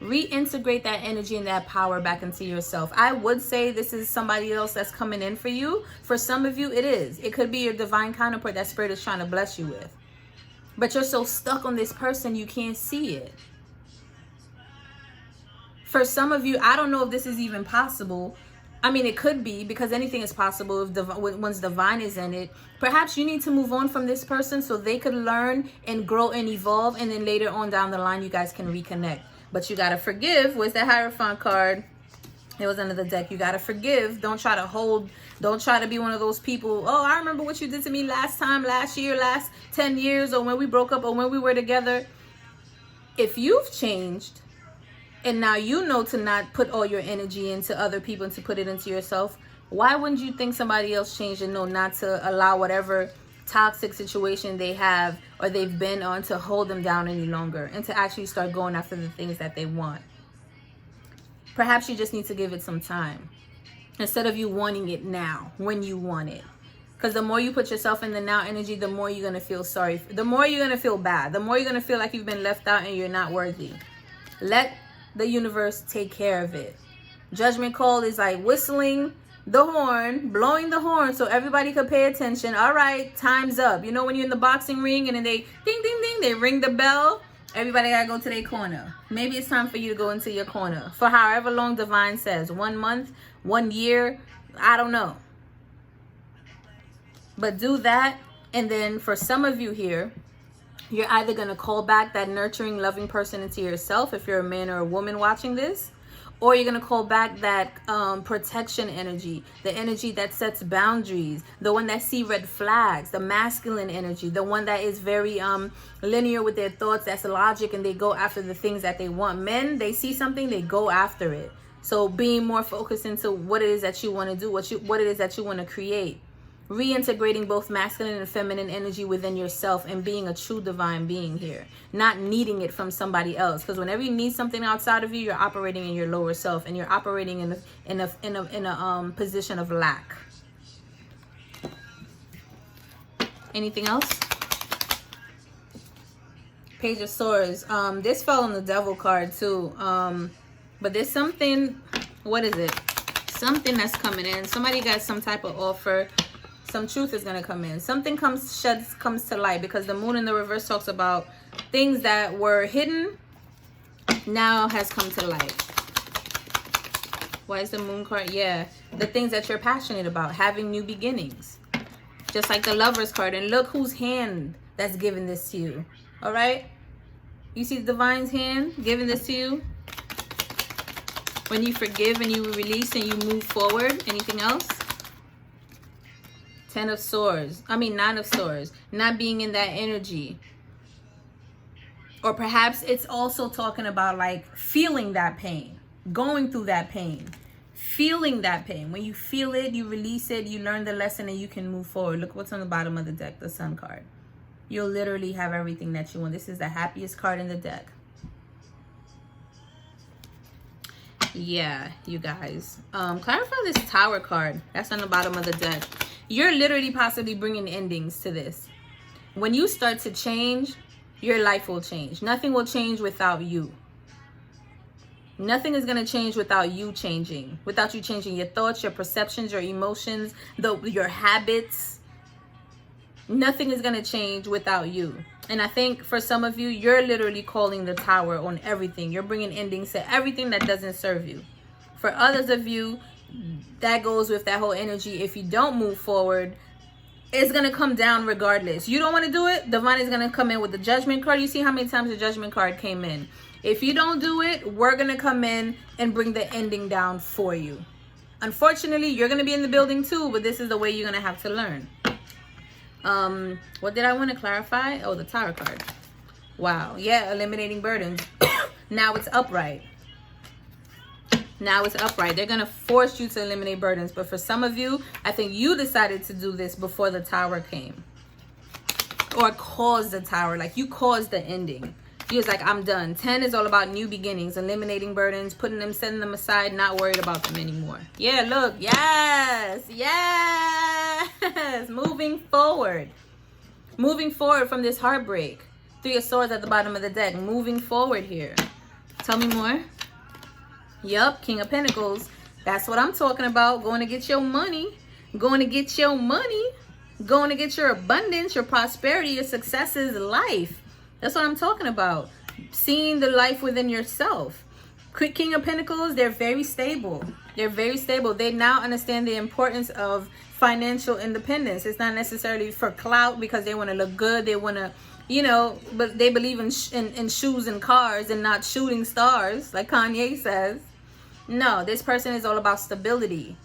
Reintegrate that energy and that power back into yourself. I would say this is somebody else that's coming in for you. For some of you, it is. It could be your divine counterpart that spirit is trying to bless you with. But you're so stuck on this person, you can't see it. For some of you, I don't know if this is even possible. I mean, it could be, because anything is possible if once divine is in it. Perhaps you need to move on from this person so they could learn and grow and evolve, and then later on down the line you guys can reconnect. But you got to forgive. Where's the Hierophant card? It was under the deck. You got to forgive. Don't try to be one of those people, oh, I remember what you did to me last time, last year, last 10 years, or when we broke up, or when we were together. If you've changed, and now you know to not put all your energy into other people and to put it into yourself, why wouldn't you think somebody else changed and know not to allow whatever toxic situation they have or they've been on to hold them down any longer, and to actually start going after the things that they want? Perhaps you just need to give it some time, instead of you wanting it now when you want it. Because the more you put yourself in the now energy, the more you're going to feel sorry. The more you're going to feel bad. The more you're going to feel like you've been left out and you're not worthy. Let the universe take care of it. Judgment call is like whistling the horn, blowing the horn so everybody could pay attention. All right, time's up. You know when you're in the boxing ring and then they ding, ding, ding, they ring the bell? Everybody got to go to their corner. Maybe it's time for you to go into your corner. For however long Divine says. 1 month, 1 year, I don't know. But do that, and then for some of you here, you're either going to call back that nurturing, loving person into yourself if you're a man or a woman watching this, or you're going to call back that protection energy, the energy that sets boundaries, the one that sees red flags, the masculine energy, the one that is very linear with their thoughts, that's logic, and they go after the things that they want. Men, they see something, they go after it. So being more focused into what it is that you want to do, what it is that you want to create. Reintegrating both masculine and feminine energy within yourself and being a true divine being here, not needing it from somebody else. Because whenever you need something outside of you, you're operating in your lower self and you're operating in a position of lack. Anything else? Page of Swords. This fell on the Devil card too. But there's something. What is it? Something that's coming in. Somebody got some type of offer. Some truth is going to come in. Something comes to light, because the moon in the reverse talks about things that were hidden now has come to light. Why is the moon card? Yeah, the things that you're passionate about, having new beginnings. Just like the Lover's card. And look whose hand that's giving this to you. All right? You see the Divine's hand giving this to you? When you forgive and you release and you move forward. Anything else? 9 of Swords. Not being in that energy. Or perhaps it's also talking about like feeling that pain. Going through that pain. Feeling that pain. When you feel it, you release it, you learn the lesson, and you can move forward. Look what's on the bottom of the deck, the Sun card. You'll literally have everything that you want. This is the happiest card in the deck. Yeah, you guys. Clarify this Tower card. That's on the bottom of the deck. You're literally possibly bringing endings to this. When you start to change, your life will change. Nothing will change without you. Nothing is going to change without you changing. Without you changing your thoughts, your perceptions, your emotions, your habits. Nothing is going to change without you. And I think for some of you, you're literally calling the Tower on everything. You're bringing endings to everything that doesn't serve you. For others of you, that goes with that whole energy. If you don't move forward, it's going to come down regardless. You don't want to do it, Divine is going to come in with the Judgment card. You see how many times the Judgment card came in. If you don't do it, we're going to come in and bring the ending down for you. Unfortunately, you're going to be in the building too, but this is the way you're going to have to learn. What did I want to clarify? Oh, the Tower card. Wow. Yeah, eliminating burdens. Now it's upright. Now it's upright. They're going to force you to eliminate burdens. But for some of you, I think you decided to do this before the Tower came. Or caused the Tower. Like you caused the ending. You was like, I'm done. 10 is all about new beginnings. Eliminating burdens. Putting them, setting them aside. Not worried about them anymore. Yeah, look. Yes. Yes. Moving forward. Moving forward from this heartbreak. 3 of Swords at the bottom of the deck. Moving forward here. Tell me more. Yup, King of Pentacles. That's what I'm talking about. Going to get your money. Going to get your money. Going to get your abundance, your prosperity, your successes, life. That's what I'm talking about. Seeing the life within yourself. King of Pentacles, they're very stable. They're very stable. They now understand the importance of financial independence. It's not necessarily for clout because they want to look good. They want to, you know, but they believe in shoes and cars and not shooting stars, like Kanye says. No, this person is all about stability.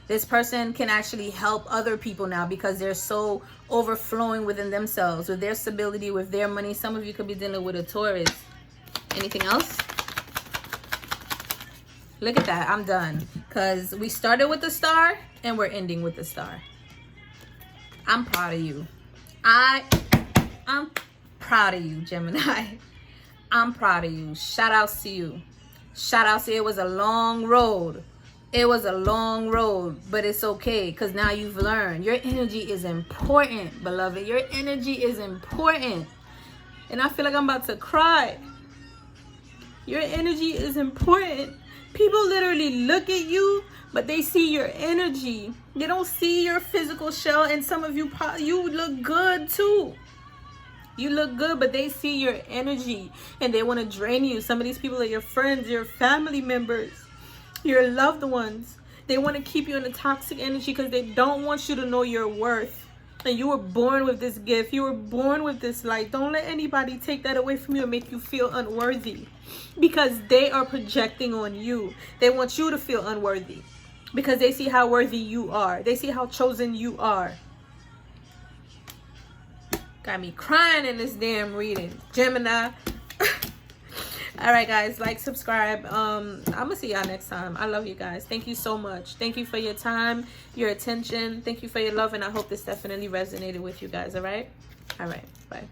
This person can actually help other people now because they're so overflowing within themselves, with their stability, with their money. Some of you could be dealing with a Taurus. Anything else? Look at that. I'm done. Because we started with the Star and we're ending with the Star. I'm proud of you. I'm proud of you, Gemini. I'm proud of you. Shout outs to you. Shout outs to you. It was a long road. It was a long road, but it's okay because now you've learned. Your energy is important, beloved. Your energy is important. And I feel like I'm about to cry. Your energy is important. People literally look at you, but they see your energy. They don't see your physical shell. And some of you, you look good too. You look good, but they see your energy and they want to drain you. Some of these people are your friends, your family members, your loved ones. They want to keep you in a toxic energy because they don't want you to know your worth. And you were born with this gift. You were born with this light. Don't let anybody take that away from you and make you feel unworthy, because they are projecting on you. They want you to feel unworthy because they see how worthy you are. They see how chosen you are. Got me crying in this damn reading, Gemini. All right, guys, like, subscribe. I'm gonna see y'all next time. I love you guys. Thank you so much. Thank you for your time, your attention. Thank you for your love, and I hope this definitely resonated with you guys. All right, bye.